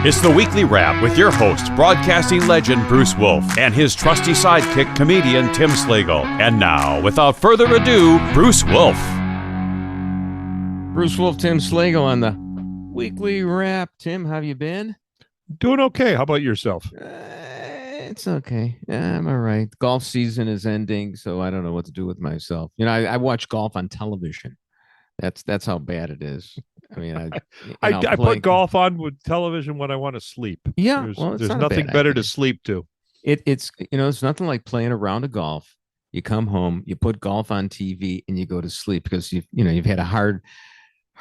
It's the Weekly Wrap with your host, broadcasting legend Bruce Wolf, and his trusty sidekick, comedian Tim Slagle. And now, without further ado, Bruce Wolf. Bruce Wolf, Tim Slagle on the Weekly Wrap. Tim, how have you been? Doing okay. How about yourself? It's okay. I'm all right. Golf season is ending, so I don't know what to do with myself. You know, I watch golf on television. That's how bad it is. I mean, I put golf on with television when I want to sleep. Yeah, there's nothing better to sleep to. It's it's nothing like playing a round of golf. You come home, you put golf on TV, and you go to sleep because you've had a hard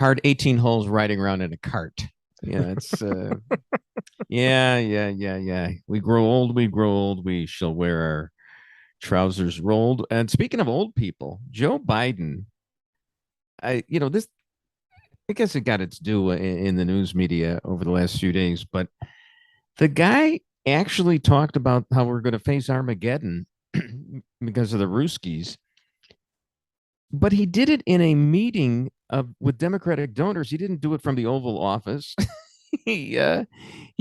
18 holes riding around in a cart. Yeah, it's yeah. We grow old. We shall wear our trousers rolled. And speaking of old people, Joe Biden. I guess it got its due in the news media over the last few days, but the guy actually talked about how we're going to face Armageddon because of the Ruskies. But he did it in a meeting with Democratic donors. He didn't do it from the Oval Office. He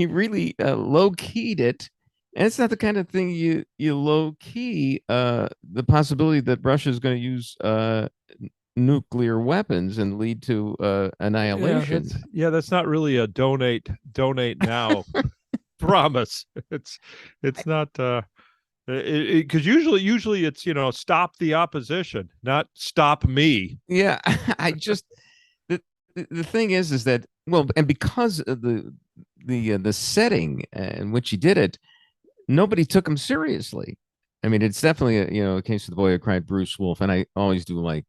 really low-keyed it. And it's not the kind of thing you low-key the possibility that Russia is going to use nuclear weapons and lead to annihilation. Yeah, that's not really a donate now promise. It's not because usually it's stop the opposition, not stop me. Yeah, I just the thing is that and because of the setting in which he did it, nobody took him seriously. I mean, it's definitely a case of the boy who cried Bruce Wolf, and I always do like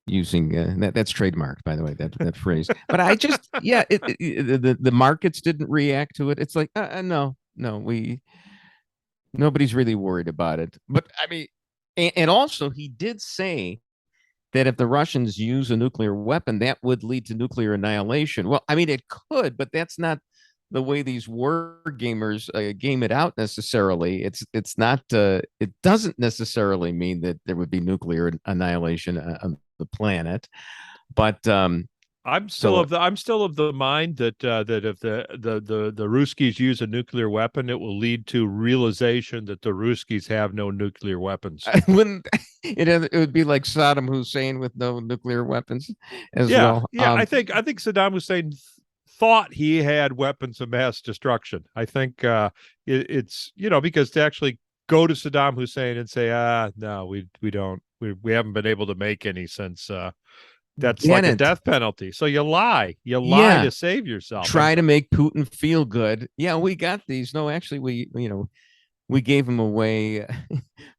using that's trademarked, by the way, that phrase. But I just the markets didn't react to it. It's like no, nobody's really worried about it. But I mean, and also he did say that if the Russians use a nuclear weapon, that would lead to nuclear annihilation. Well, I mean, it could, but that's not the way these war gamers game it out necessarily. It's not. It doesn't necessarily mean that there would be nuclear annihilation on the planet. But I'm still of the mind that if the Ruskies use a nuclear weapon, it will lead to realization that the Ruskies have no nuclear weapons. Wouldn't it would be like Saddam Hussein with no nuclear weapons as well? Yeah, I think Saddam Hussein thought he had weapons of mass destruction. I think it's because to actually go to Saddam Hussein and say no, we don't, we haven't been able to make any since that's like a death penalty. So you lie to save yourself. Try to make Putin feel good. Yeah, we got these. No, actually, we gave them away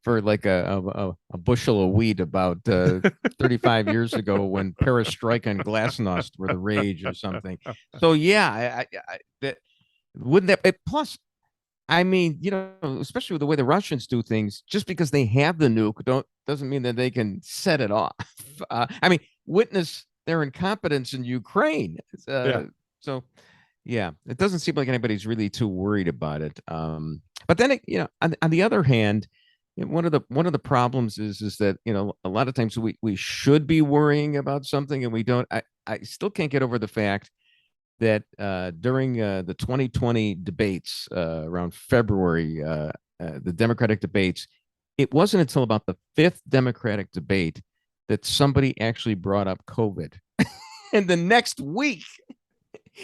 for like a bushel of wheat about 35 years ago when perestroika and glasnost were the rage or something. So yeah, wouldn't that? Plus, I mean, especially with the way the Russians do things, just because they have the nuke doesn't mean that they can set it off. I mean, witness their incompetence in Ukraine. So, yeah, it doesn't seem like anybody's really too worried about it. But then, on the other hand, one of the problems is that a lot of times we should be worrying about something and we don't. I still can't get over the fact that during the 2020 debates around February, the Democratic debates, it wasn't until about the fifth Democratic debate that somebody actually brought up COVID. And the next week,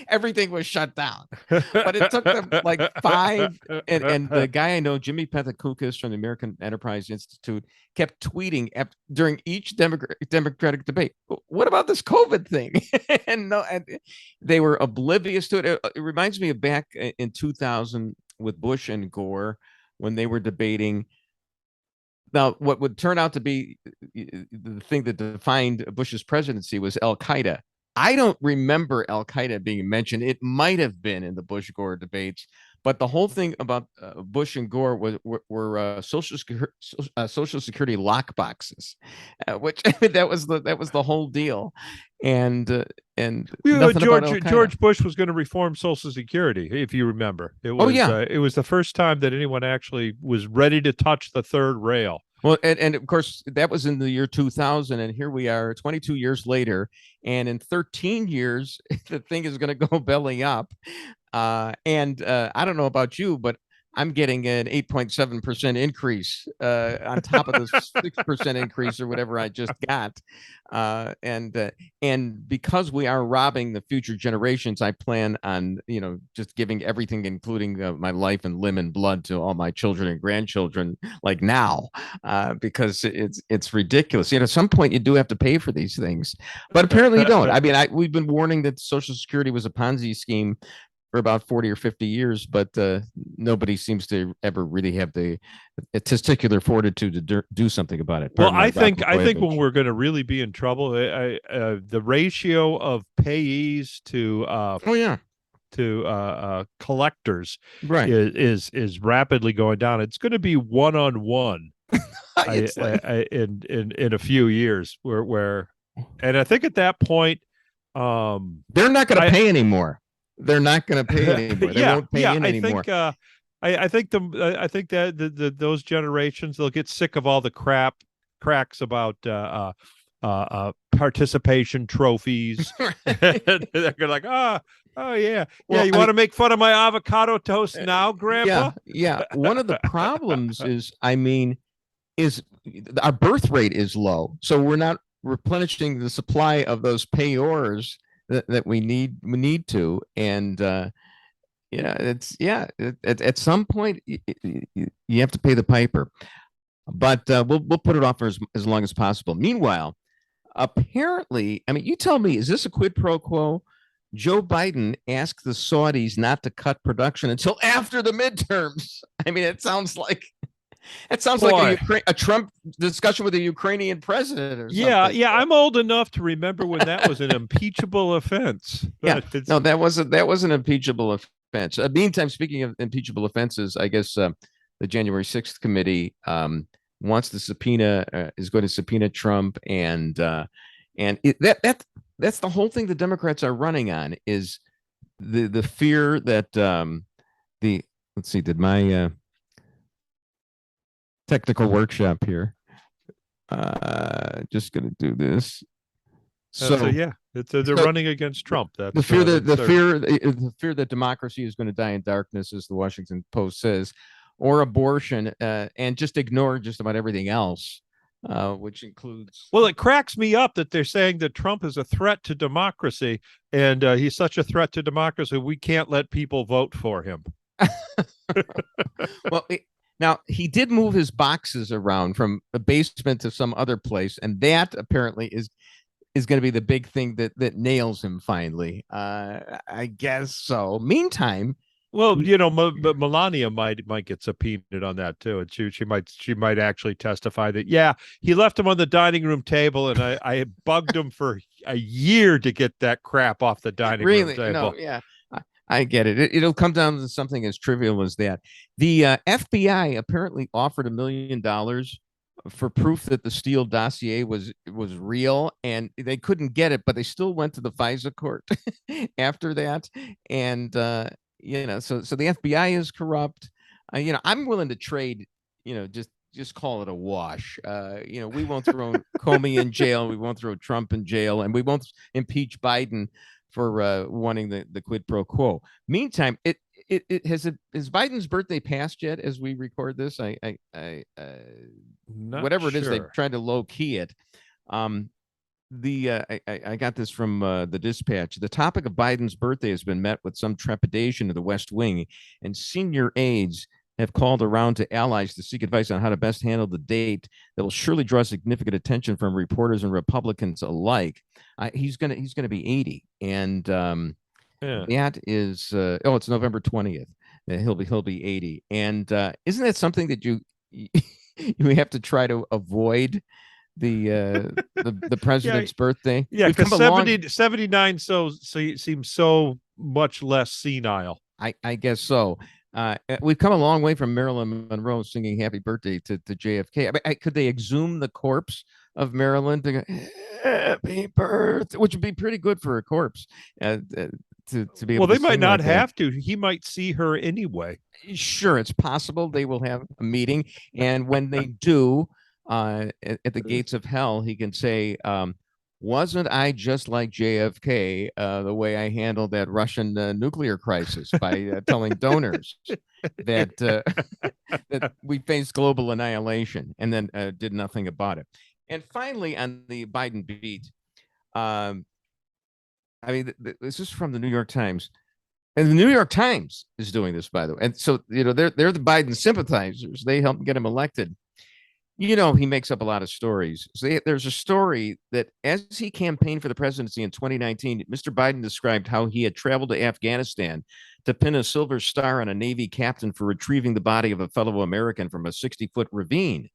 everything was shut down. But it took them like five. And the guy I know, Jimmy Pethokoukis from the American Enterprise Institute, kept tweeting during each Democratic debate, what about this COVID thing? and they were oblivious to it. It reminds me of back in 2000 with Bush and Gore when they were debating. Now, what would turn out to be the thing that defined Bush's presidency was Al-Qaeda. I don't remember Al-Qaeda being mentioned. It might have been in the Bush-Gore debates, but the whole thing about Bush and Gore were Social Security lockboxes, which that was the whole deal. And George Bush was going to reform Social Security, if you remember. It was the first time that anyone actually was ready to touch the third rail. Well, and of course, that was in the year 2000, and here we are 22 years later, and in 13 years, the thing is going to go belly up. And I don't know about you, but I'm getting an 8.7% increase on top of the 6% increase or whatever I just got. And because we are robbing the future generations, I plan on, just giving everything, including my life and limb and blood, to all my children and grandchildren, like now, because it's ridiculous. At some point you do have to pay for these things, but apparently you don't. I mean, we've been warning that Social Security was a Ponzi scheme for about 40 or 50 years, but nobody seems to ever really have the testicular fortitude to do something about it. Well, I think when we're going to really be in trouble, the ratio of payees to collectors, right, is rapidly going down. It's going to be one-on-one in a few years, where and I think at that point, they're not going to pay anymore. They're not going to pay anymore. They won't pay in anymore. I think that those generations, they'll get sick of all the cracks about participation trophies. They're like, oh yeah, well, you want to make fun of my avocado toast now, Grandpa? Yeah. One of the problems is our birth rate is low, so we're not replenishing the supply of those payors that we need to, and at some point you have to pay the piper, but we'll put it off for as long as possible. Meanwhile, apparently, I mean, you tell me, is this a quid pro quo? Joe Biden asked the Saudis not to cut production until after the midterms. I mean, it sounds like a Trump discussion with a Ukrainian president or something. Yeah. I'm old enough to remember when that was an impeachable offense. Yeah, no, that was an impeachable offense. Meantime, speaking of impeachable offenses, I guess the January 6th committee wants to subpoena, is going to subpoena Trump, and that's the whole thing the Democrats are running on, is the fear that let's see, did my technical workshop here. Just gonna do this. They're running against Trump. That's the fear that democracy is going to die in darkness, as the Washington Post says, or abortion, and just ignore just about everything else, which includes. Well, it cracks me up that they're saying that Trump is a threat to democracy, and he's such a threat to democracy, we can't let people vote for him. Well. Now, he did move his boxes around from the basement to some other place, and that apparently is going to be the big thing that nails him finally. I guess so. Meantime, well, but Melania might get subpoenaed on that too, and she might actually testify that he left him on the dining room table, and I bugged him for a year to get that crap off the dining room table. No, yeah. I get it. It'll come down to something as trivial as that. The FBI apparently offered $1 million for proof that the Steele dossier was real, and they couldn't get it, but they still went to the FISA court after that. And so the FBI is corrupt. I'm willing to trade. Just call it a wash. We won't throw Comey in jail. We won't throw Trump in jail, and we won't impeach Biden for wanting the quid pro quo. Meantime, has Biden's birthday passed yet as we record this? Whatever it is, they tried to low key it. I got this from the Dispatch. The topic of Biden's birthday has been met with some trepidation in the West Wing, and senior aides have called around to allies to seek advice on how to best handle the date that will surely draw significant attention from reporters and Republicans alike. He's gonna be 80, and that is it's November 20th. He'll be 80, and isn't that something that you have to try to avoid? The president's birthday. Yeah, because 79 seems so much less senile. I guess so. We've come a long way from Marilyn Monroe singing "Happy Birthday" to JFK. I mean, could they exhume the corpse of Marilyn to go "Happy Birthday," which would be pretty good for a corpse to be able. Well, they to might not like have to. He might see her anyway. Sure, it's possible they will have a meeting, and when they do, at the gates of hell, he can say, wasn't I just like JFK the way I handled that Russian nuclear crisis by telling donors that that we faced global annihilation and then did nothing about it? And finally, on the Biden beat, I mean, this is from the New York Times. And the New York Times is doing this, by the way. And so, they're the Biden sympathizers. They helped get him elected. He makes up a lot of stories. So there's a story that as he campaigned for the presidency in 2019, Mr. Biden described how he had traveled to Afghanistan to pin a silver star on a Navy captain for retrieving the body of a fellow American from a 60-foot ravine.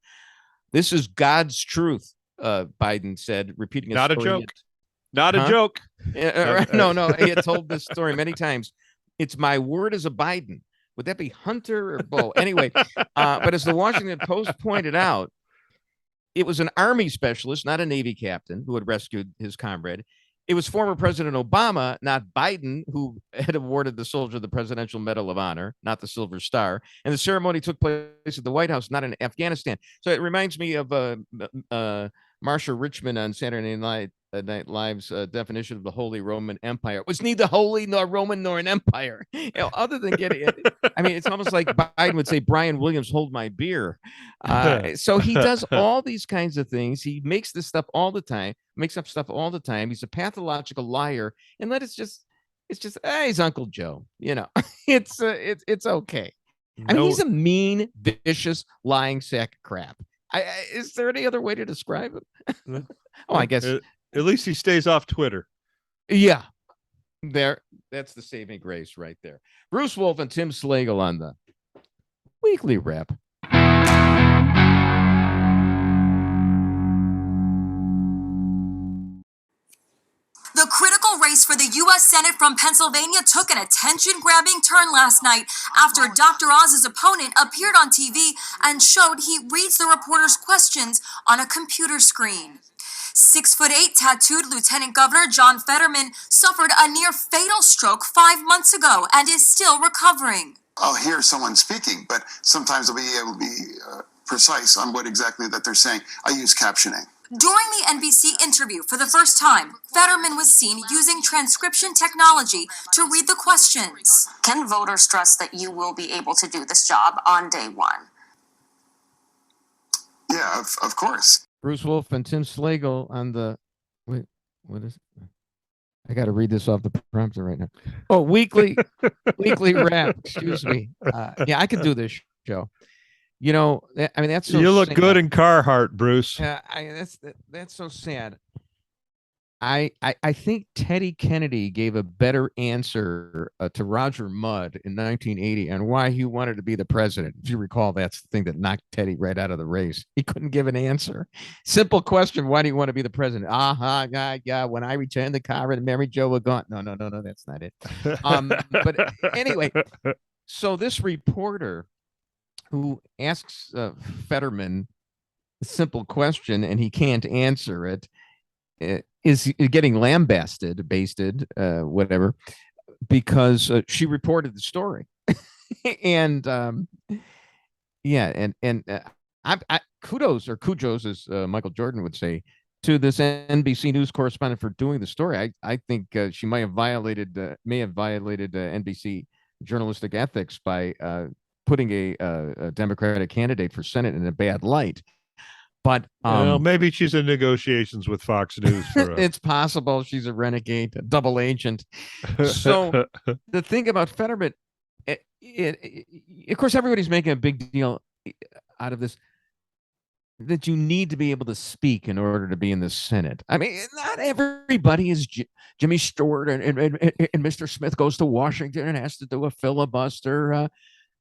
This is God's truth, Biden said, repeating a Not story. a joke. Not a joke. No. He had told this story many times. It's my word as a Biden. Would that be Hunter or Bo? Anyway, but as the Washington Post pointed out, it was an Army specialist, not a Navy captain, who had rescued his comrade. It was former President Obama, not Biden, who had awarded the soldier the Presidential Medal of Honor, not the Silver Star. And the ceremony took place at the White House, not in Afghanistan. So it reminds me of Marsha Richmond on Saturday Night Live's definition of the Holy Roman Empire. It was neither holy nor Roman nor an empire. Other than getting it, I mean, it's almost like Biden would say, Brian Williams, hold my beer. So he does all these kinds of things. He makes this stuff all the time, makes up stuff all the time. He's a pathological liar. And it's just, he's Uncle Joe. It's okay. I mean, he's a mean, vicious, lying sack of crap. Is there any other way to describe him? I guess. At least he stays off Twitter. Yeah. That's the saving grace right there. Bruce Wolf and Tim Slagle on the Weekly Wrap. The critical race for the U.S. Senate from Pennsylvania took an attention-grabbing turn last night after Dr. Oz's opponent appeared on TV and showed he reads the reporter's questions on a computer screen. 6'8" tattooed Lieutenant Governor John Fetterman suffered a near-fatal stroke 5 months ago and is still recovering. I'll hear someone speaking, but sometimes I'll be able to be precise on what exactly that they're saying. I use captioning. During the NBC interview for the first time, Fetterman was seen using transcription technology to read the questions. Can voters trust that you will be able to do this job on day one? Yeah, of course. Bruce Wolf and Tim Slagle on the wait, what is it? I got to read this off the prompter right now. Oh, weekly wrap. Excuse me. Yeah, I could do this show. I mean, that's so you look sad. good in Carhartt, Bruce. That's so sad. I think Teddy Kennedy gave a better answer to Roger Mudd in 1980 on why he wanted to be the president. If you recall, that's the thing that knocked Teddy right out of the race. He couldn't give an answer. Simple question: why do you want to be the president? Yeah. When I returned the car and Mary Jo were gone. No, that's not it. But anyway, so this reporter who asks Fetterman a simple question and he can't answer it. Is getting lambasted, basted, whatever, because she reported the story, and I kudos or kujos, as Michael Jordan would say, to this NBC News correspondent for doing the story. I think she may have violated NBC journalistic ethics by putting a Democratic candidate for Senate in a bad light. But maybe she's in negotiations with Fox News. It's possible she's a renegade, a double agent. So the thing about Fetterman, of course, everybody's making a big deal out of this, that you need to be able to speak in order to be in the Senate. I mean, not everybody is Jimmy Stewart and Mr. Smith goes to Washington and has to do a filibuster.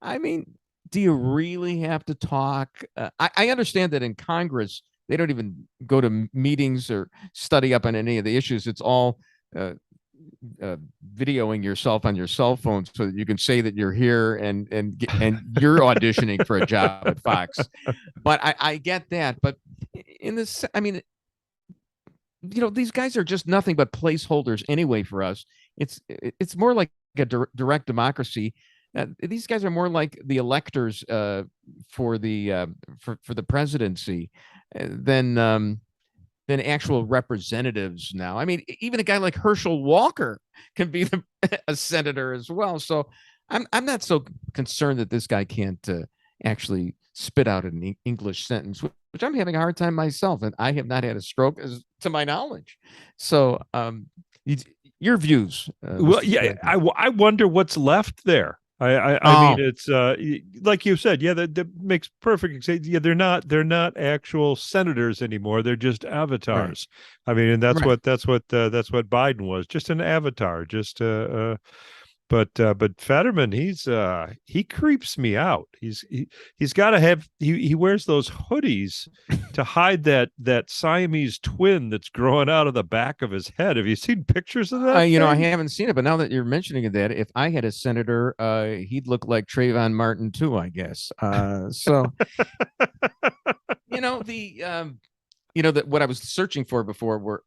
I mean, do you really have to talk? I understand that in Congress, they don't even go to meetings or study up on any of the issues. It's all videoing yourself on your cell phone so that you can say that you're here and you're auditioning for a job at Fox. But I get that. But in this, I mean, these guys are just nothing but placeholders anyway for us. It's more like a direct democracy. These guys are more like the electors for the presidency than than actual representatives now. I mean, even a guy like Herschel Walker can be a senator as well. So I'm not so concerned that this guy can't actually spit out an English sentence, which I'm having a hard time myself, and I have not had a stroke, to my knowledge. So, your views? Well, yeah, I wonder what's left there. I mean, it's like you said, yeah, that makes perfect sense. Yeah, they're not actual senators anymore. They're just avatars. Right. I mean, and that's what Biden was, just an avatar, just but Fetterman, he creeps me out. He's got to have he wears those hoodies to hide that Siamese twin that's growing out of the back of his head. Have you seen pictures of that? I haven't seen it, but now that you're mentioning that, if I had a senator, he'd look like Trayvon Martin too, I guess. So that what I was searching for before were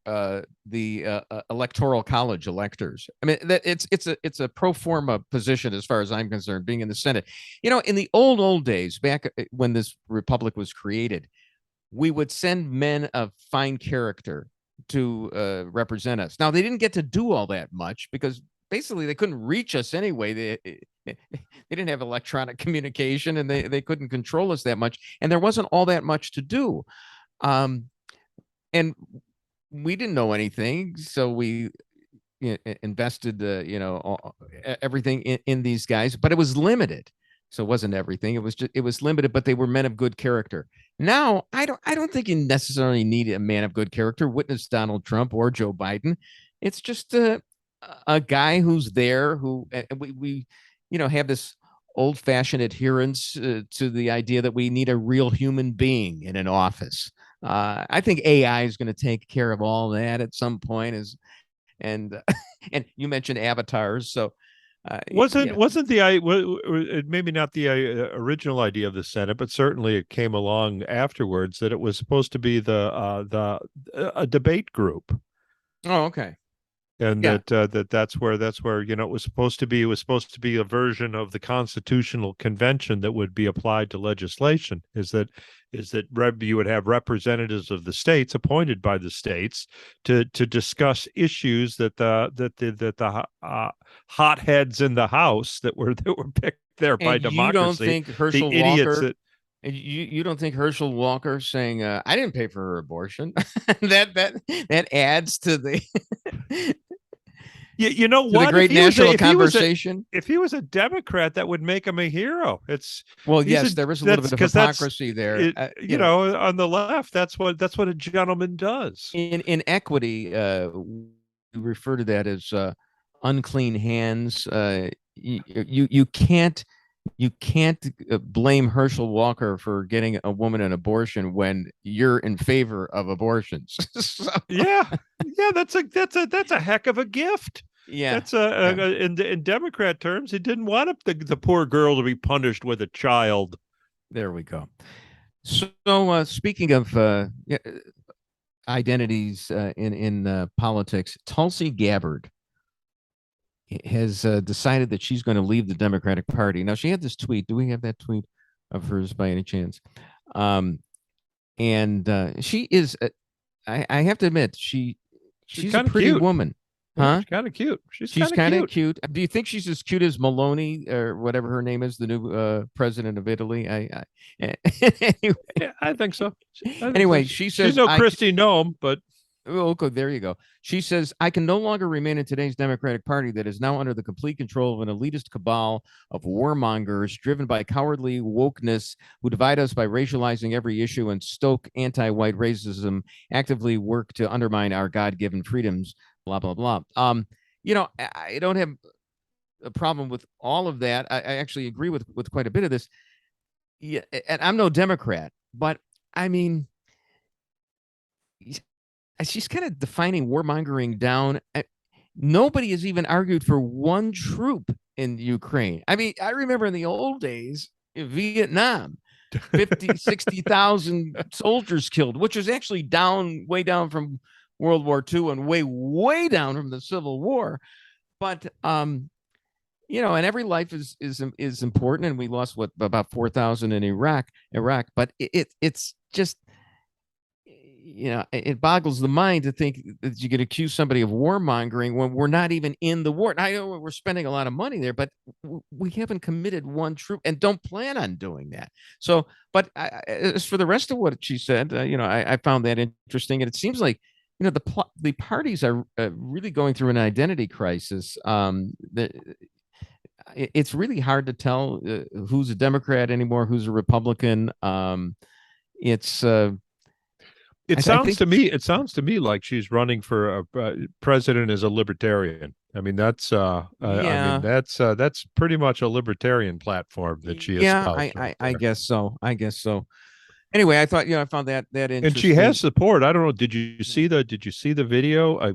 the electoral college electors. I mean, that it's a pro forma position as far as I'm concerned, being in the Senate. In the old days, back when this republic was created, we would send men of fine character to represent us. Now, they didn't get to do all that much because basically they couldn't reach us anyway. They didn't have electronic communication, and they couldn't control us that much, and there wasn't all that much to do. And we didn't know anything, so we invested, everything in these guys, but it was limited. So it wasn't everything. It was limited, but they were men of good character. Now, I don't think you necessarily need a man of good character. Witness Donald Trump or Joe Biden. It's just a guy who's there who we have this old-fashioned adherence to the idea that we need a real human being in an office. I think AI is going to take care of all that at some point. And you mentioned avatars, so wasn't maybe not the original idea of the Senate, but certainly it came along afterwards that it was supposed to be a debate group. Oh, okay. And that's where it was supposed to be a version of the Constitutional Convention that would be applied to legislation. Is that you would have representatives of the states appointed by the states to discuss issues that the hotheads in the House that were picked there by democracy. You don't think Herschel Walker? You don't think Herschel Walker saying I didn't pay for her abortion that adds to the you know what? The great national conversation. If he was a Democrat, that would make him a hero. There is a little bit of hypocrisy there. On the left, that's what a gentleman does. In equity, we refer to that as unclean hands. You can't blame Herschel Walker for getting a woman an abortion when you're in favor of abortions. Yeah, that's a heck of a gift. Yeah, that's in Democrat terms, he didn't want the poor girl to be punished with a child. There we go. So speaking of identities in politics, Tulsi Gabbard has decided that she's going to leave the Democratic Party. Now, she had this tweet. Do we have that tweet of hers by any chance? And she is, I have to admit, she's a pretty cute woman. Huh? She's kind of cute. She's kind of cute. Do you think she's as cute as Meloni or whatever her name is, the new president of Italy? Yeah, I think so. Anyway, she says she's no Kristi Noem, but okay, there you go. She says, I can no longer remain in today's Democratic Party that is now under the complete control of an elitist cabal of warmongers driven by cowardly wokeness who divide us by racializing every issue and stoke anti-white racism, actively work to undermine our God-given freedoms, blah, blah, blah. I don't have a problem with all of that. I actually agree with quite a bit of this. Yeah, and I'm no Democrat, but I mean, she's kind of defining warmongering down. Nobody has even argued for one troop in Ukraine. I mean, I remember in the old days in Vietnam, 50, 60,000 soldiers killed, which is actually way down from World War II and way down from the Civil War. But, and every life is important. And we lost about 4,000 in Iraq, but it's just, it boggles the mind to think that you could accuse somebody of warmongering when we're not even in the war. I know we're spending a lot of money there, but we haven't committed one troop and don't plan on doing that. So, but as for the rest of what she said, I found that interesting. And it seems like, the parties are really going through an identity crisis. It's really hard to tell who's a Democrat anymore, who's a Republican. It sounds to me like she's running for president as a libertarian. I mean, that's that's pretty much a libertarian platform that she espoused. I guess so. Anyway, I thought, I found that interesting. And she has support. I don't know. Did you see the video? I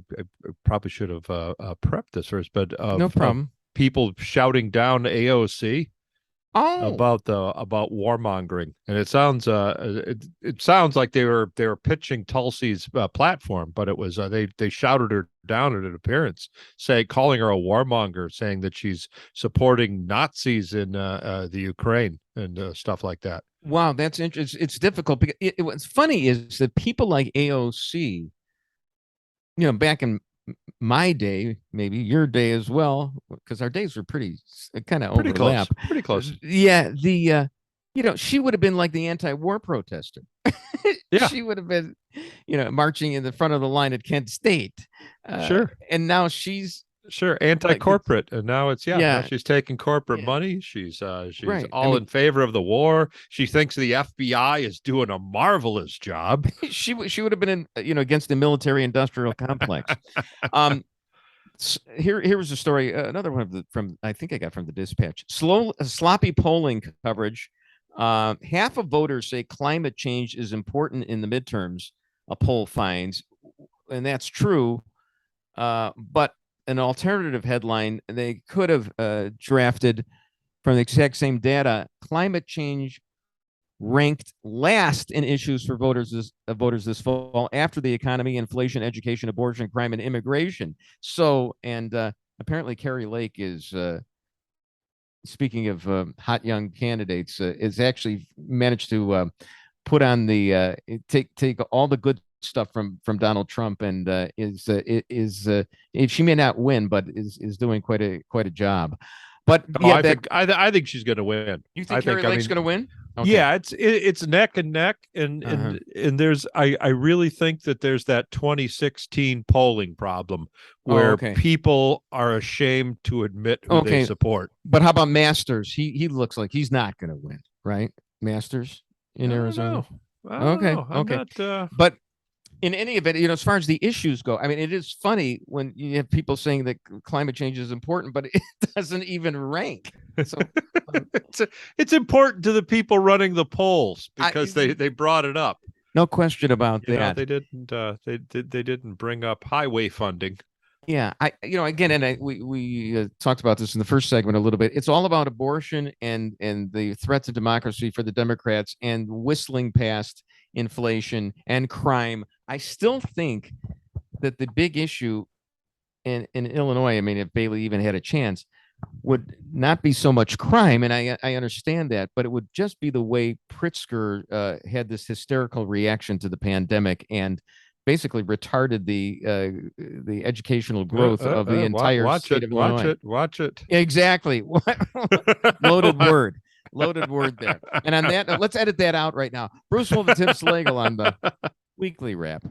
probably should have prepped this first, but no problem. People shouting down AOC. About warmongering, and it sounds like they were pitching Tulsi's platform, but it was they shouted her down at an appearance, calling her a warmonger, saying that she's supporting Nazis in the Ukraine and stuff like that. Wow, that's interesting. It's difficult because what's funny is that people like AOC, back in my day, maybe your day as well, because our days were pretty kind of overlap. Pretty close. Yeah, she would have been like the anti-war protester. Yeah, she would have been, marching in the front of the line at Kent State. Sure. And now she's anti-corporate, and now now she's taking corporate money. She's right. all in favor of the war. She thinks the FBI is doing a marvelous job. she would have been against the military-industrial complex. Here was a story, another one I think I got from the Dispatch. Sloppy polling coverage. Half of voters say climate change is important in the midterms, a poll finds, and that's true. But an alternative headline they could have drafted from the exact same data: climate change ranked last in issues for voters this fall, after the economy, inflation, education, abortion, crime, and immigration. So, and apparently Carrie Lake is, speaking of hot young candidates, is actually managed to put on the take all the good stuff from Donald Trump, and she may not win, but is doing quite a job. But I think she's going to win. You think Carrie Lake's going to win? Okay. Yeah, it's neck and neck, and there's I really think that there's that 2016 polling problem where people are ashamed to admit who they support. But how about Masters? He looks like he's not going to win, right? Masters in Arizona. Okay. But in any event, as far as the issues go, I mean, it is funny when you have people saying that climate change is important, but it doesn't even rank. So it's important to the people running the polls because they brought it up. No question about that. They didn't bring up highway funding. Yeah, again, and we talked about this in the first segment a little bit. It's all about abortion and the threats of democracy for the Democrats, and whistling past inflation and crime. I still think that the big issue in Illinois, I mean, if Bailey even had a chance, would not be so much crime, and I understand that, but it would just be the way Pritzker had this hysterical reaction to the pandemic and basically retarded the educational growth of the entire state of Illinois. Watch it. Exactly. Loaded word there. And on that, let's edit that out right now. Bruce Wolf and Tim Slagle on the Weekly Wrap.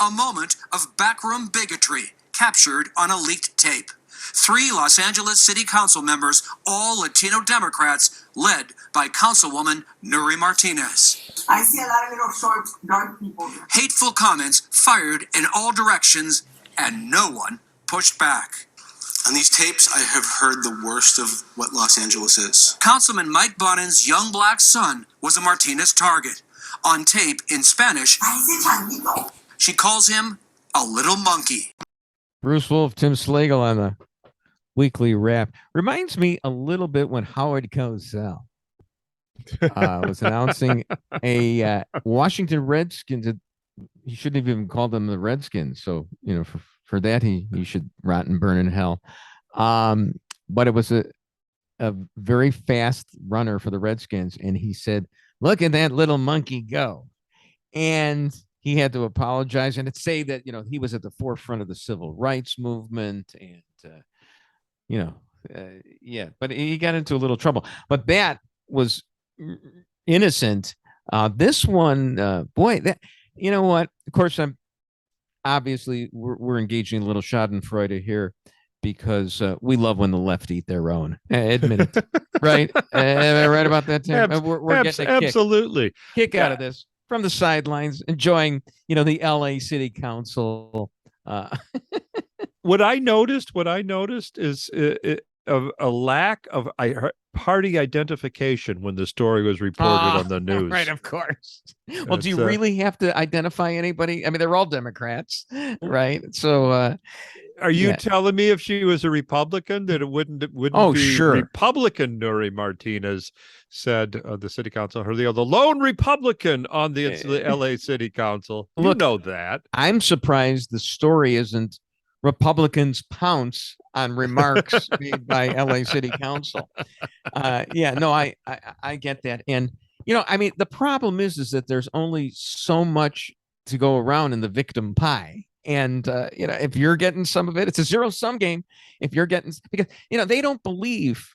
A moment of backroom bigotry captured on a leaked tape. 3 Los Angeles City Council members, all Latino Democrats, led by Councilwoman Nuri Martinez. I see a lot of little short, dark people. Hateful comments fired in all directions, and no one pushed back. On these tapes, I have heard the worst of what Los Angeles is. Councilman Mike Bonin's young black son was a Martinez target. On tape in Spanish, she calls him a little monkey. Bruce Wolf, Tim Slagle on the Weekly Wrap. Reminds me a little bit when Howard Cosell was announcing a Washington Redskins. He shouldn't have even called them the Redskins. So, for that, he should rot and burn in hell. But it was a very fast runner for the Redskins, and he said, "Look at that little monkey go," and he had to apologize and say that he was at the forefront of the civil rights movement, and yeah, but he got into a little trouble. But that was innocent. This one, boy, that what? Of course, we're engaging a little Schadenfreude here because we love when the left eat their own. Admit it, right? Am I right about that, Tim? We're getting a absolutely kick out of this from the sidelines, enjoying the LA City Council. What I noticed is a lack of party identification when the story was reported on the news. Right, of course. Well, do you really have to identify anybody? I mean, they're all Democrats, right? So, are you telling me if she was a Republican that it wouldn't be sure. Republican Nuri Martinez said the city council, the lone Republican on the LA City Council? You know that. I'm surprised the story isn't Republicans pounce on remarks made by LA City Council. I get that. And, I mean, the problem is that there's only so much to go around in the victim pie. And, if you're getting some of it, it's a zero-sum game. If you're getting, because, they don't believe,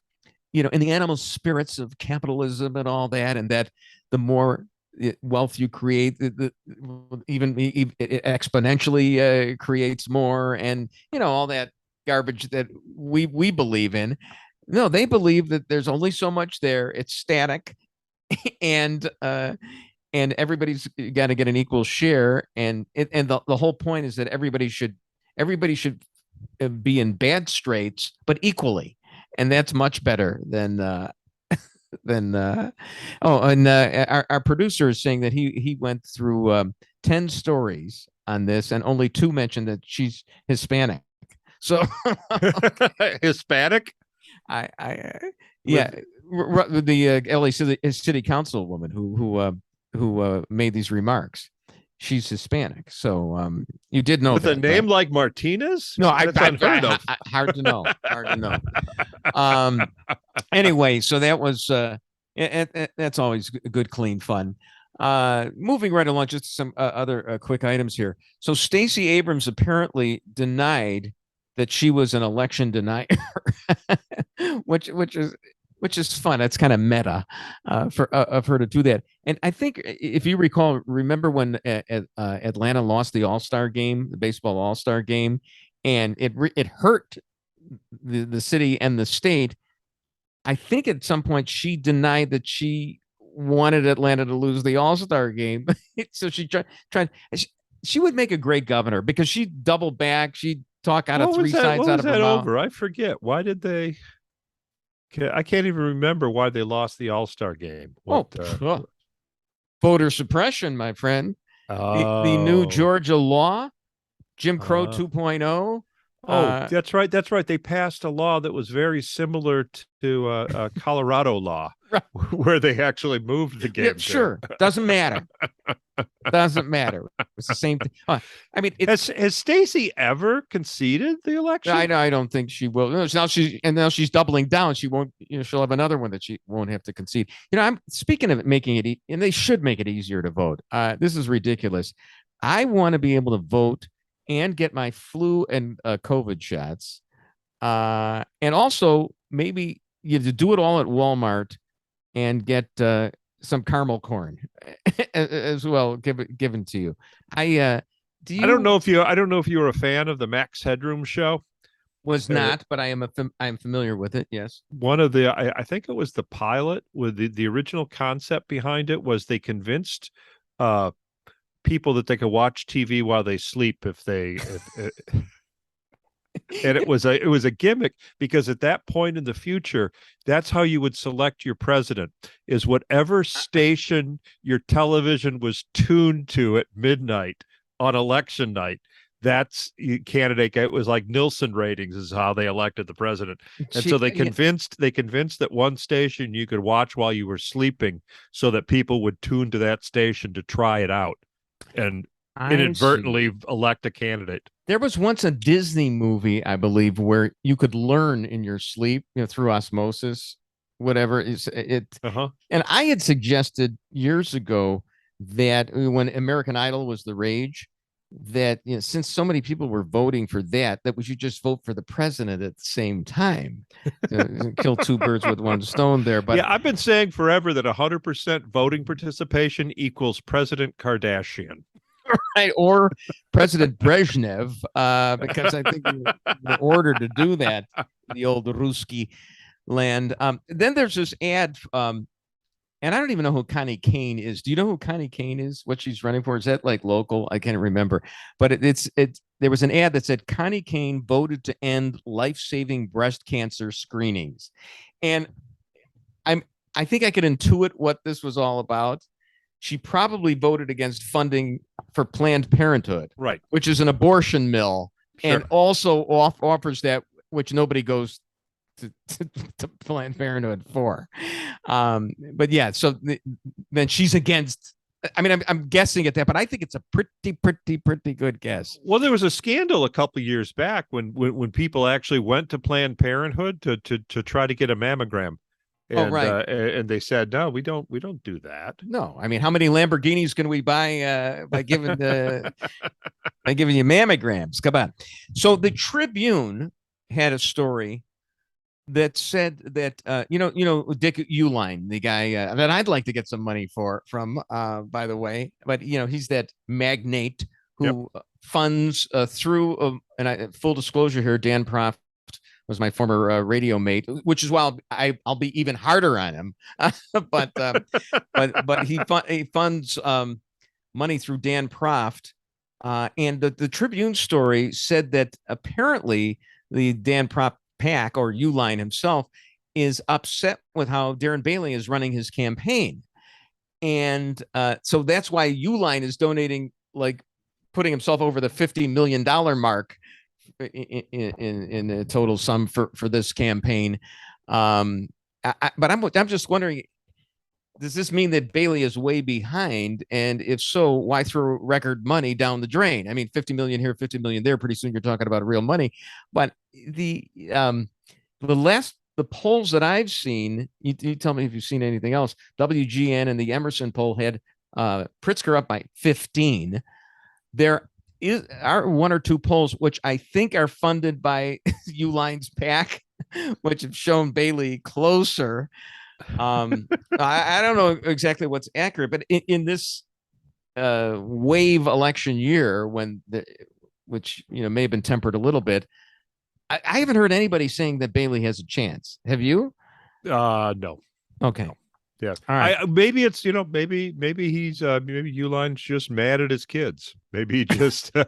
in the animal spirits of capitalism and all that, and that the more wealth you create, even exponentially creates more, and all that garbage that we believe in. No, they believe that there's only so much there. It's static, and everybody's got to get an equal share. And the whole point is that everybody should be in bad straits, but equally, and that's much better than. Our producer is saying that he went through 10 stories on this, and only 2 mentioned that she's Hispanic. So Hispanic? The LA City Council woman who made these remarks, she's Hispanic. So you did know with that, a name right? like Martinez? No, That's unheard of. Hard to know. Anyway, so that was that's always good, clean fun. Moving right along, just some other quick items here. So Stacey Abrams apparently denied that she was an election denier, which is fun. It's kind of meta of her to do that. And I think if you remember when Atlanta lost the All-Star game, the baseball All-Star game, and it hurt the city and the state. I think at some point she denied that she wanted Atlanta to lose the All-Star game. So she tried. She would make a great governor because she'd double back. She'd talk out of 3 sides out of her mouth. I forget. Why did they? I can't even remember why they lost the All-Star game. Voter suppression, my friend. The new Georgia law, Jim Crow 2.0. That's right. That's right. They passed a law that was very similar to Colorado law, where they actually moved the game. Yeah, sure. Doesn't matter. Doesn't matter. It's the same thing. I mean, has Stacey ever conceded the election? I don't think she will. No, now she's doubling down. She won't. She'll have another one that she won't have to concede. I'm speaking of making it, and they should make it easier to vote. This is ridiculous. I want to be able to vote and get my flu and COVID shots, and also maybe you do it all at Walmart and get some caramel corn as well given to you. I don't know if you were a fan of the Max Headroom show. Was not, but I'm familiar with it. Yes, one of the I think it was the pilot with the original concept behind it was they convinced people that they could watch TV while they sleep and it was a gimmick, because at that point in the future, that's how you would select your president, is whatever station your television was tuned to at midnight on election night. That's candidate. It was like Nielsen ratings is how they elected the president. And so they convinced that one station you could watch while you were sleeping so that people would tune to that station to try it out and inadvertently elect a candidate. There was once a Disney movie, I believe, where you could learn in your sleep, through osmosis, whatever is it. And I had suggested years ago that when American Idol was the rage, that since so many people were voting for that we should just vote for the president at the same time. Kill two birds with one stone there. But yeah, I've been saying forever that 100% voting participation equals President Kardashian. Right, or President Brezhnev, because I think in order to do that, the old Ruski land. Then there's this ad, and I don't even know who Connie Kane is. Do you know who Connie Kane is? What she's running for? Is that like local? I can't remember. But it's there was an ad that said Connie Kane voted to end life-saving breast cancer screenings, and I think I could intuit what this was all about. She probably voted against funding for Planned Parenthood, right, which is an abortion mill, and also offers that which nobody goes to Planned Parenthood for. But yeah, so then she's against. I mean, I'm guessing at that, but I think it's a pretty good guess. Well, there was a scandal a couple of years back when people actually went to Planned Parenthood to try to get a mammogram. And, right. And they said, no, we don't do that. No, I mean, how many Lamborghinis can we buy by giving you mammograms? Come on. So the Tribune had a story that said that Dick Uihlein, the guy that I'd like to get some money from, by the way, but he's that magnate who funds through and full disclosure here, Dan Proft was my former radio mate, which is why I'll be even harder on him. but he funds money through Dan Proft, and the Tribune story said that apparently the Dan Proft PAC, or Uihlein himself, is upset with how Darren Bailey is running his campaign, and so that's why Uihlein is donating, like putting himself over the $50 million mark in a total sum for this campaign. But I'm just wondering, does this mean that Bailey is way behind? And if so, why throw record money down the drain? I mean, 50 million here, 50 million there. Pretty soon you're talking about real money. But the polls that I've seen, you tell me if you've seen anything else. WGN and the Emerson poll had Pritzker up by 15. There are one or two polls which I think are funded by Uihlein's PAC, which have shown Bailey closer. I don't know exactly what's accurate, but in this wave election year, which may have been tempered a little bit, I haven't heard anybody saying that Bailey has a chance. Have you? No. Okay. No. Yeah. All right. Maybe it's maybe he's maybe Uihlein's just mad at his kids. Maybe he just you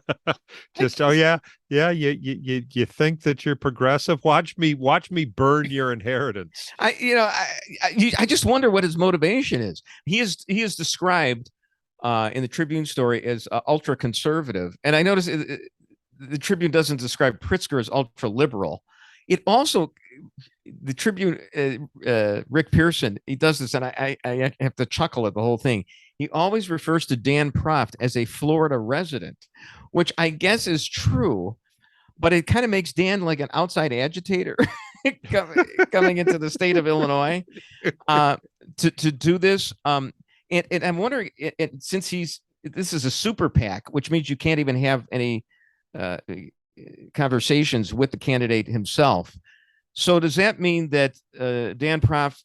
think that you're progressive. Watch me burn your inheritance. I just wonder what his motivation is. He is described in the Tribune story as ultra conservative, and I notice the Tribune doesn't describe Pritzker as ultra liberal. It also, the Tribune, Rick Pearson, he does this, and I have to chuckle at the whole thing. He always refers to Dan Proft as a Florida resident, which I guess is true, but it kind of makes Dan like an outside agitator coming into the state of Illinois to do this. And I'm wondering, since this is a super PAC, which means you can't even have any conversations with the candidate himself. So does that mean that Dan Proft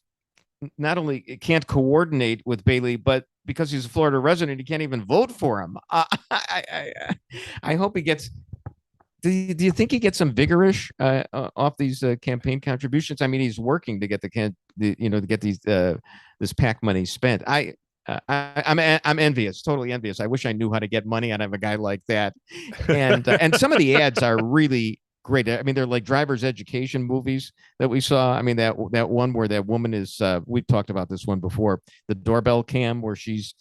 not only can't coordinate with Bailey, but because he's a Florida resident, he can't even vote for him? I hope he gets. Do you think he gets some vigorish off these campaign contributions? I mean, he's working to get to get these this PAC money spent. I'm envious, totally envious. I wish I knew how to get money out of a guy like that. And some of the ads are really great. I mean, they're like driver's education movies that we saw. I mean, that one where that woman is, we've talked about this one before, the doorbell cam where she's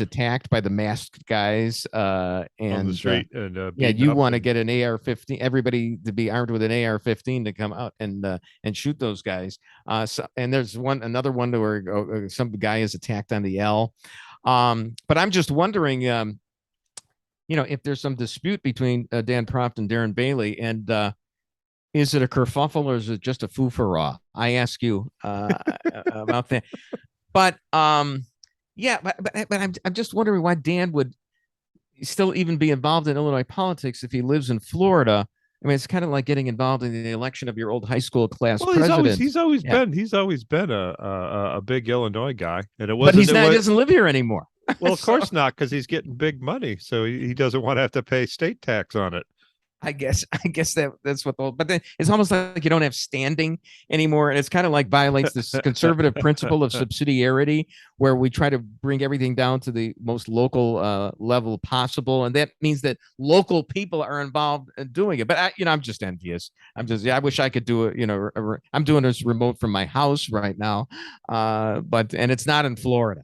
attacked by the masked guys and on the street. You want to get an AR-15, everybody to be armed with an AR-15 to come out and shoot those guys. And there's another one where some guy is attacked on the L. But I'm just wondering, if there's some dispute between Dan Proft and Darren Bailey, and is it a kerfuffle or is it just a foo-for-raw? I ask you about that. But yeah, but I'm just wondering why Dan would still even be involved in Illinois politics if he lives in Florida. I mean, it's kind of like getting involved in the election of your old high school class president. He's always been a big Illinois guy, and it But wasn't. he doesn't live here anymore. Well, of course not, because he's getting big money, so he doesn't want to have to pay state tax on it. I guess that's what but then it's almost like you don't have standing anymore. And it's kind of like violates this conservative principle of subsidiarity, where we try to bring everything down to the most local level possible. And that means that local people are involved in doing it. But I'm just envious. I wish I could do it. I'm doing this remote from my house right now. And it's not in Florida.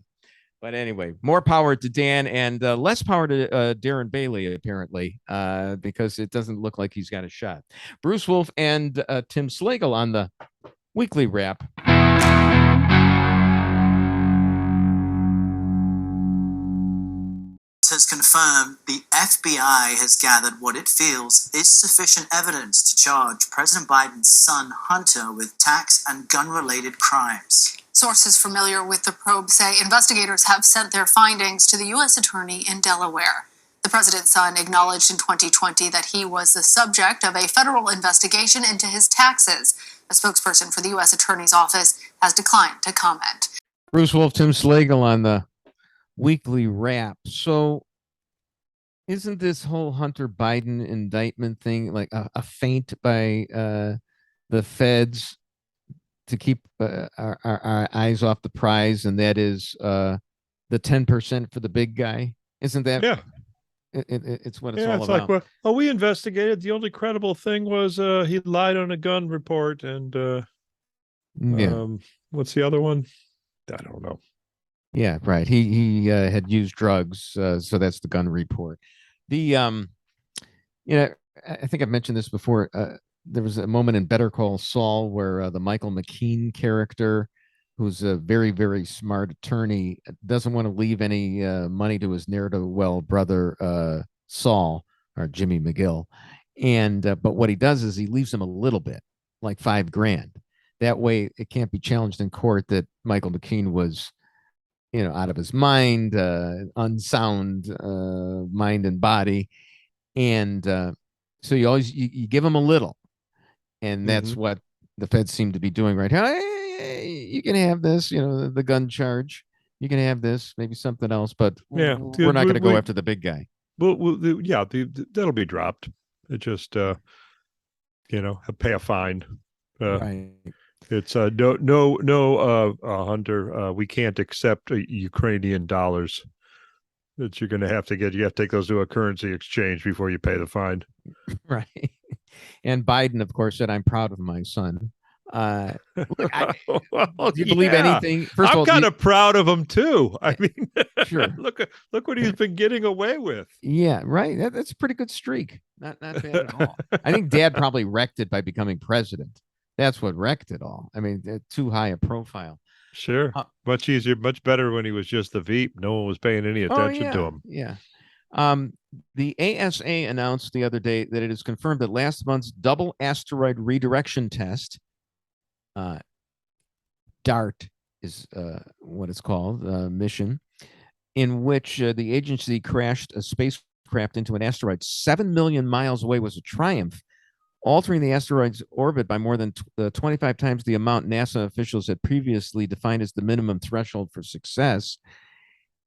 But anyway, more power to Dan and less power to Darren Bailey, apparently, because it doesn't look like he's got a shot. Bruce Wolf and Tim Slagle on the weekly wrap. Has confirmed the FBI has gathered what it feels is sufficient evidence to charge President Biden's son Hunter with tax and gun-related crimes. Sources familiar with the probe say investigators have sent their findings to the U.S. Attorney in Delaware. The president's son acknowledged in 2020 that he was the subject of a federal investigation into his taxes. A spokesperson for the U.S. Attorney's office has declined to comment. Bruce Wolf, Tim Slagle on the weekly wrap. So isn't this whole Hunter Biden indictment thing like a feint by the feds to keep our eyes off the prize, and that is the 10% for the big guy? Isn't that? Yeah. It's what it's all it's about. like, well, we investigated. The only credible thing was he lied on a gun report, and what's the other one? I don't know. Yeah, right. He had used drugs, so that's the gun report. I think I've mentioned this before. There was a moment in Better Call Saul where the Michael McKean character, who's a very, very smart attorney, doesn't want to leave any money to his ne'er-do-well brother Saul, or Jimmy McGill, and but what he does is he leaves him a little bit, like $5,000. That way, it can't be challenged in court that Michael McKean was, out of his mind, unsound mind and body, and so you give him a little. And that's what the feds seem to be doing right now. Hey, you can have this, the gun charge. You can have this, maybe something else, but we're not going to go after the big guy. That'll be dropped. It just, pay a fine. Right. It's no, Hunter. We can't accept Ukrainian dollars. That you're going to have to take those to a currency exchange before you pay the fine. Right. And Biden, of course, said, "I'm proud of my son." Look, do you believe anything? First I'm kind of proud of him too. I mean, sure. Look what he's been getting away with. Yeah, right. That's a pretty good streak. Not bad at all. I think Dad probably wrecked it by becoming president. That's what wrecked it all. I mean, too high a profile. Sure. Much easier, much better when he was just the Veep. No one was paying any attention to him. Yeah. The ASA announced the other day that it is confirmed that last month's double asteroid redirection test, DART is what it's called, mission, in which the agency crashed a spacecraft into an asteroid 7 million miles away, was a triumph, altering the asteroid's orbit by more than 25 times the amount NASA officials had previously defined as the minimum threshold for success.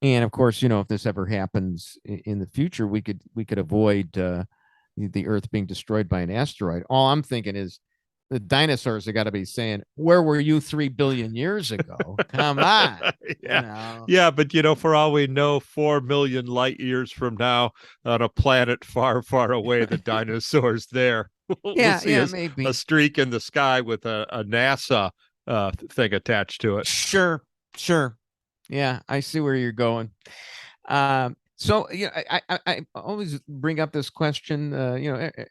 And of course, if this ever happens in the future, we could avoid the Earth being destroyed by an asteroid. All I'm thinking is the dinosaurs have got to be saying, "Where were you 3 billion years ago? Come on." Yeah, but for all we know, 4 million light years from now, on a planet far, far away, the dinosaurs there. We'll see maybe a streak in the sky with a NASA thing attached to it. Sure. Yeah, I see where you're going. So I always bring up this question.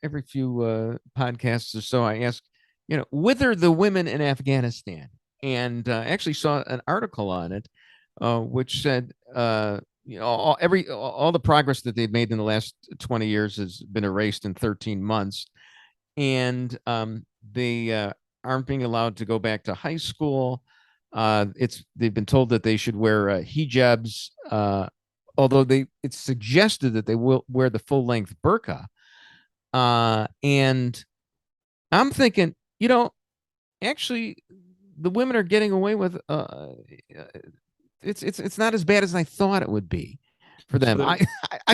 Every few podcasts or so, I ask, whither the women in Afghanistan? And I actually saw an article on it, which said all the progress that they've made in the last 20 years has been erased in 13 months. And they aren't being allowed to go back to high school. They've been told that they should wear hijabs, although it's suggested that they will wear the full-length burqa. And I'm thinking, actually, the women are getting away with it's not as bad as I thought it would be for them. So I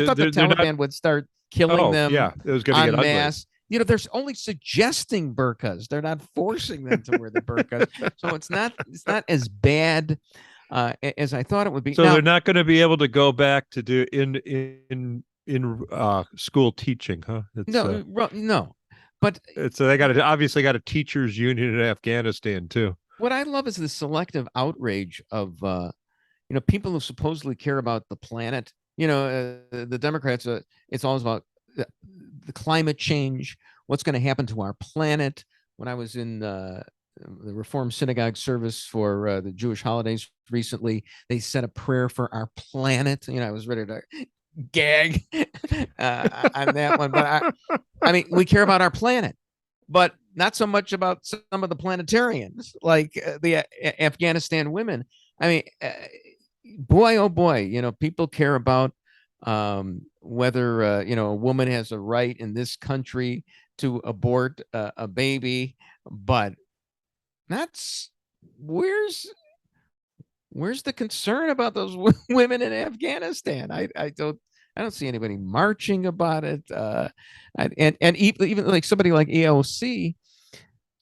thought the Taliban would start killing them. Yeah, it was going to get mass. Ugly. They're only suggesting burqas. They're not forcing them to wear the burqas. So it's not as bad as I thought it would be. So now, they're not going to be able to go back to do in school teaching, huh? No. But they obviously got a teachers union in Afghanistan too. What I love is the selective outrage of people who supposedly care about the planet. The Democrats. It's always about the climate change. What's going to happen to our planet? When I was in the Reform Synagogue service for the Jewish holidays recently, they said a prayer for our planet. I was ready to gag on that one, but I mean, we care about our planet, but not so much about some of the planetarians, like the Afghanistan women. I mean, boy, oh boy, people care about whether a woman has a right in this country to abort a baby, but where's the concern about those women in Afghanistan? I don't see anybody marching about it. And even like somebody like AOC,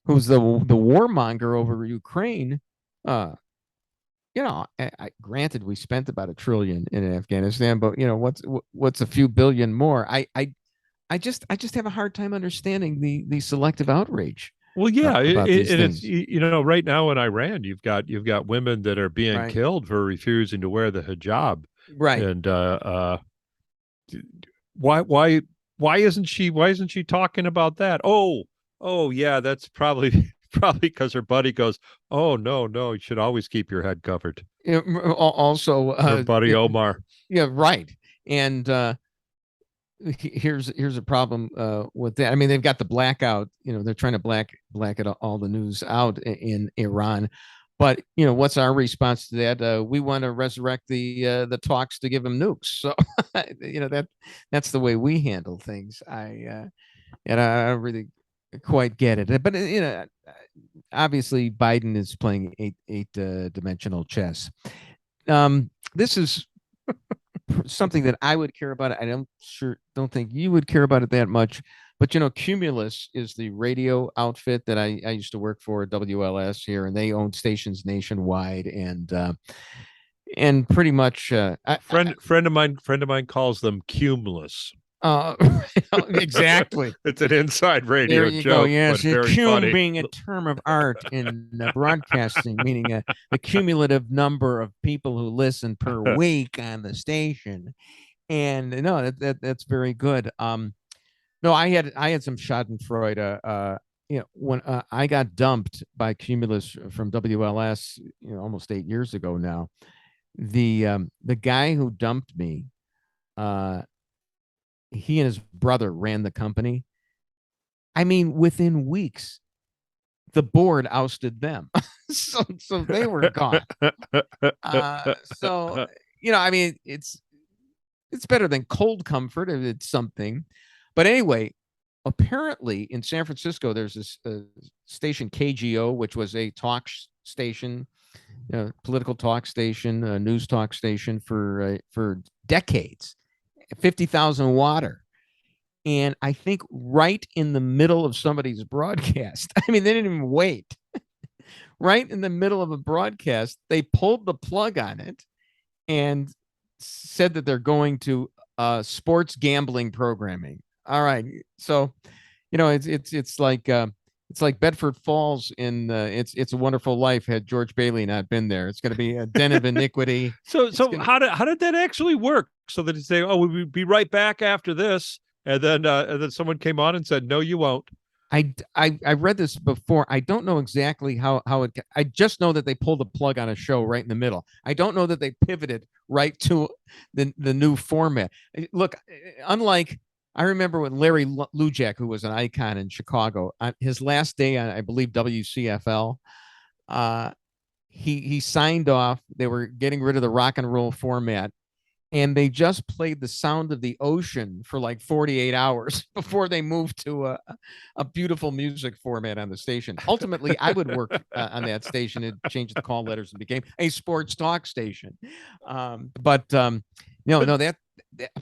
who's the warmonger over Ukraine. Granted, we spent about $1 trillion in Afghanistan, but what's a few billion more? I just have a hard time understanding the selective outrage. Well, yeah, it's right now in Iran, you've got women that are being killed for refusing to wear the hijab, right? And why isn't she talking about that? Oh yeah, that's probably because her buddy goes, oh no, you should always keep your head covered. Also, her buddy Omar. Yeah, right. And here's a problem with that. I mean, they've got the blackout. They're trying to black it all the news out in Iran. But what's our response to that? We want to resurrect the talks to give them nukes. So that's the way we handle things. I don't really quite get it. But obviously Biden is playing eight dimensional chess. This is something that I would care about. I don't think you would care about it that much. But Cumulus is the radio outfit that I used to work for, WLS here, and they own stations nationwide, and pretty much friend of mine calls them cumulus. Exactly. It's an inside radio there you joke. Go. Yes, cum being a term of art in broadcasting, meaning the cumulative number of people who listen per week on the station. And no, that's very good. No, I had some Schadenfreude. When I got dumped by Cumulus from WLS, almost 8 years ago now. The guy who dumped me, he and his brother ran the company. I mean, within weeks, the board ousted them, so they were gone. I mean, it's better than cold comfort if it's something. But anyway, apparently in San Francisco, there's this station KGO, which was a talk station, political talk station, news talk station for decades, 50,000 water. And I think right in the middle of somebody's broadcast, I mean, they didn't even wait. Right in the middle of a broadcast, they pulled the plug on it and said that they're going to sports gambling programming. All right, so it's like Bedford Falls in It's a Wonderful Life had George Bailey not been there. It's going to be a den of iniquity. So how did that actually work? So that they say, oh, we'll be right back after this, and then someone came on and said, no, you won't. I read this before. I don't know exactly how it. I just know that they pulled the plug on a show right in the middle. I don't know that they pivoted right to the new format. Look, unlike I remember when Larry Lujak, who was an icon in Chicago, his last day on I believe WCFL, he signed off. They were getting rid of the rock and roll format. And they just played the sound of the ocean for like 48 hours before they moved to a beautiful music format on the station. Ultimately, I would work on that station and change the call letters and became a sports talk station. That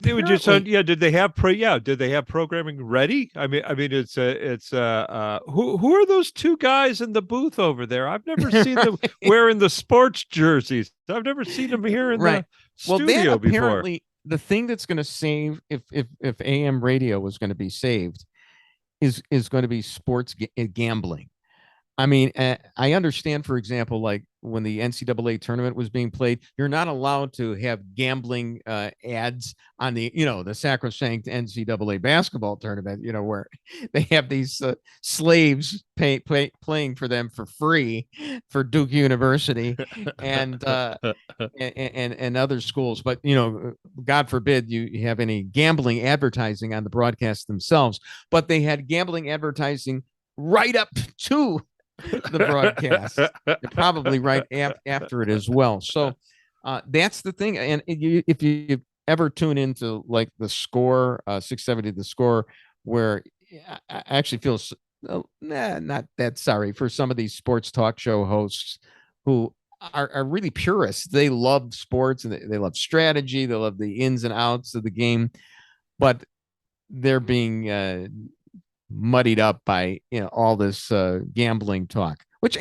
they would just did they have programming ready? I mean it's who are those two guys in the booth over there? I've never seen them wearing the sports jerseys. I've never seen them here in the studio before. Apparently the thing that's going to save if AM radio was going to be saved is going to be sports gambling. I mean, I understand, for example, like when the NCAA tournament was being played, you're not allowed to have gambling ads on the sacrosanct NCAA basketball tournament, where they have these slaves playing for them for free for Duke University and other schools. But, God forbid you have any gambling advertising on the broadcast themselves. But they had gambling advertising right up to the broadcast, probably right after it as well. So that's the thing. And if you ever tune into like the Score 670, the Score, where I actually feel not that sorry for some of these sports talk show hosts who are really purists. They love sports and they love strategy. They love the ins and outs of the game, but they're being muddied up by all this gambling talk, which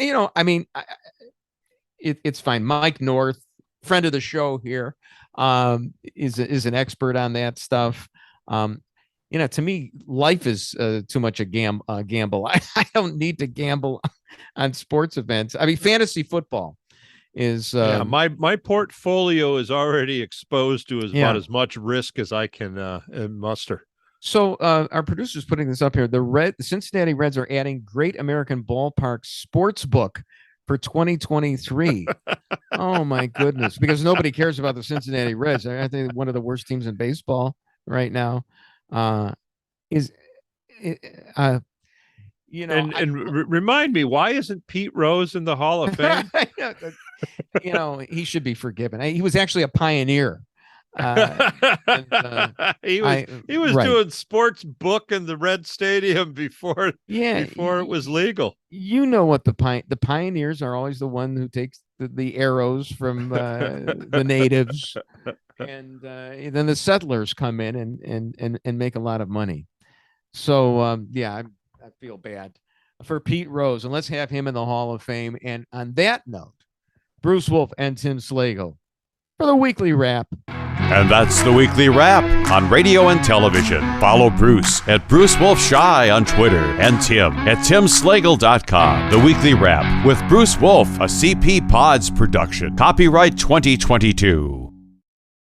it's fine. Mike North, friend of the show here, is an expert on that stuff. To me, life is too much a gamble. I don't need to gamble on sports events. I mean, fantasy football is my portfolio is already exposed to about as much risk as I can muster. So our producer's putting this up here. The Cincinnati Reds are adding Great American Ballpark Sportsbook for 2023. Oh my goodness! Because nobody cares about the Cincinnati Reds. I think one of the worst teams in baseball right now. Remind me, why isn't Pete Rose in the Hall of Fame? He should be forgiven. He was actually a pioneer. He was doing sports book in the Red Stadium before it was legal. What the pioneers are always the one who takes the arrows from the natives, and then the settlers come in and make a lot of money. So I feel bad for Pete Rose, and let's have him in the Hall of Fame. And on that note, Bruce Wolf and Tim Slagle for the weekly wrap. And that's the weekly wrap on radio and television. Follow Bruce at Bruce Wolf Shy on Twitter and Tim at timslagle.com. The weekly wrap with Bruce Wolf, a CP Pods production. Copyright 2022.